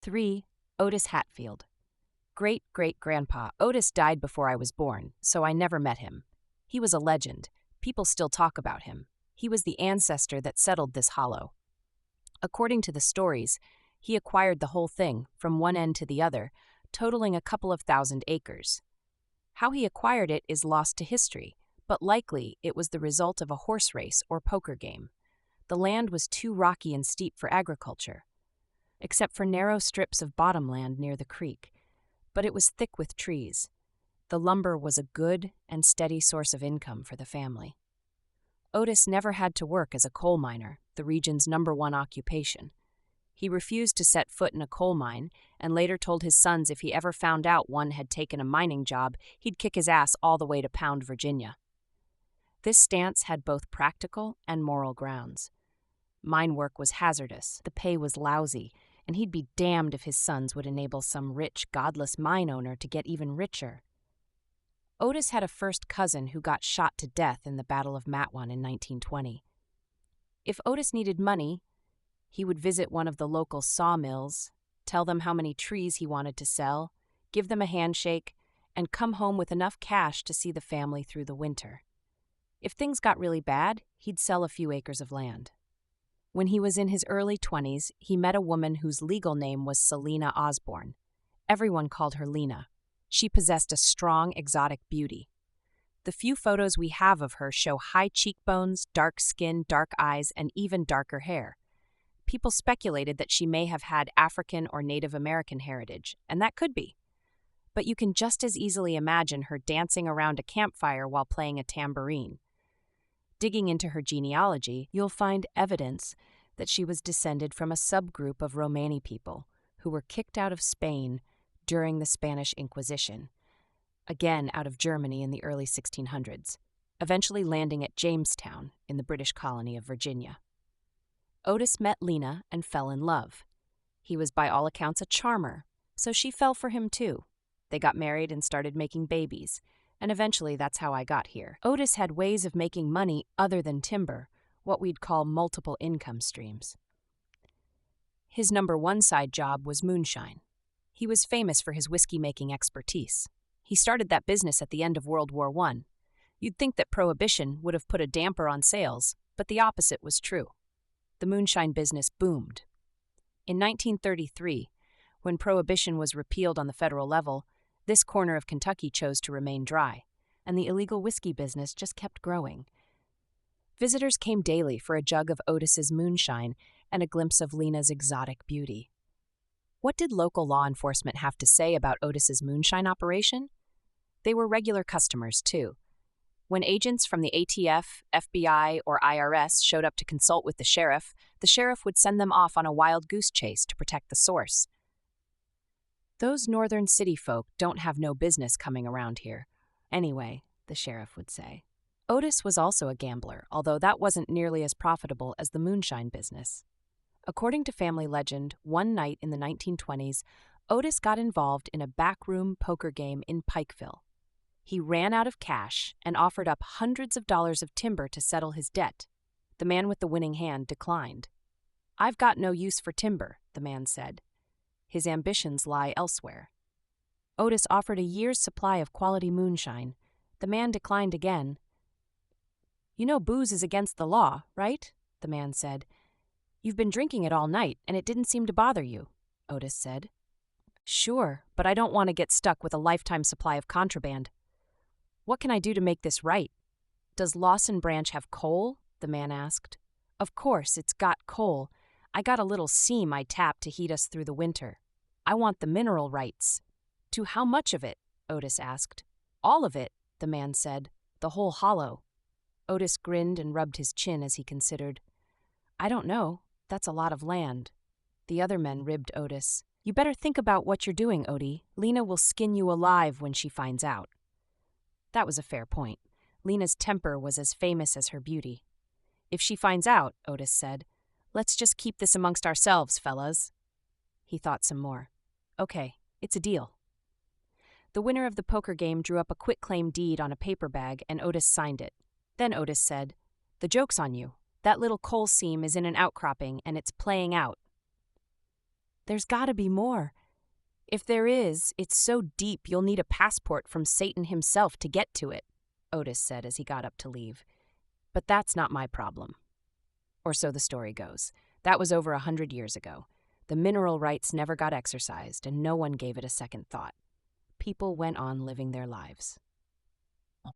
3. Otis Hatfield. Great-great-grandpa Otis died before I was born, so I never met him. He was a legend. People still talk about him. He was the ancestor that settled this hollow. According to the stories, he acquired the whole thing, from one end to the other, totaling a couple of thousand acres. How he acquired it is lost to history, but likely it was the result of a horse race or poker game. The land was too rocky and steep for agriculture, except for narrow strips of bottomland near the creek, but it was thick with trees. The lumber was a good and steady source of income for the family. Otis never had to work as a coal miner, the region's #1 occupation. He refused to set foot in a coal mine and later told his sons if he ever found out one had taken a mining job, he'd kick his ass all the way to Pound, Virginia. This stance had both practical and moral grounds. Mine work was hazardous, the pay was lousy, and he'd be damned if his sons would enable some rich, godless mine owner to get even richer. Otis had a first cousin who got shot to death in the Battle of Matwan in 1920. If Otis needed money, he would visit one of the local sawmills, tell them how many trees he wanted to sell, give them a handshake, and come home with enough cash to see the family through the winter. If things got really bad, he'd sell a few acres of land. When he was in his early 20s, he met a woman whose legal name was Selena Osborne. Everyone called her Lena. She possessed a strong, exotic beauty. The few photos we have of her show high cheekbones, dark skin, dark eyes, and even darker hair. People speculated that she may have had African or Native American heritage, and that could be. But you can just as easily imagine her dancing around a campfire while playing a tambourine. Digging into her genealogy, you'll find evidence that she was descended from a subgroup of Romani people who were kicked out of Spain during the Spanish Inquisition, again out of Germany in the early 1600s, eventually landing at Jamestown in the British colony of Virginia. Otis met Lena and fell in love. He was by all accounts a charmer, so she fell for him too. They got married and started making babies, and eventually that's how I got here. Otis had ways of making money other than timber, what we'd call multiple income streams. His #1 side job was moonshine. He was famous for his whiskey-making expertise. He started that business at the end of World War I. You'd think that Prohibition would have put a damper on sales, but the opposite was true. The moonshine business boomed. In 1933, when Prohibition was repealed on the federal level, this corner of Kentucky chose to remain dry, and the illegal whiskey business just kept growing. Visitors came daily for a jug of Otis's moonshine and a glimpse of Lena's exotic beauty. What did local law enforcement have to say about Otis's moonshine operation? They were regular customers, too. When agents from the ATF, FBI, or IRS showed up to consult with the sheriff would send them off on a wild goose chase to protect the source. Those northern city folk don't have no business coming around here. Anyway, the sheriff would say. Otis was also a gambler, although that wasn't nearly as profitable as the moonshine business. According to family legend, one night in the 1920s, Otis got involved in a backroom poker game in Pikeville. He ran out of cash and offered up hundreds of dollars of timber to settle his debt. The man with the winning hand declined. "I've got no use for timber," the man said. His ambitions lie elsewhere. Otis offered a year's supply of quality moonshine. The man declined again. "You know booze is against the law, right?" the man said. "You've been drinking it all night, and it didn't seem to bother you," Otis said. "Sure, but I don't want to get stuck with a lifetime supply of contraband. What can I do to make this right?" "Does Lawson Branch have coal?" the man asked. "Of course, it's got coal. I got a little seam I tap to heat us through the winter. I want the mineral rights." "To how much of it?" Otis asked. "All of it," the man said. "The whole hollow." Otis grinned and rubbed his chin as he considered. "I don't know. That's a lot of land." The other men ribbed Otis. "You better think about what you're doing, Odie. Lena will skin you alive when she finds out." That was a fair point. Lena's temper was as famous as her beauty. "If she finds out," Otis said, "let's just keep this amongst ourselves, fellas." He thought some more. "Okay, it's a deal." The winner of the poker game drew up a quitclaim deed on a paper bag, and Otis signed it. Then Otis said, "The joke's on you. That little coal seam is in an outcropping, and it's playing out." There's gotta be more. If there is, it's so deep you'll need a passport from Satan himself to get to it, Otis said as he got up to leave. But that's not my problem. Or so the story goes. That was over 100 years ago. The mineral rights never got exercised, and no one gave it a second thought. People went on living their lives.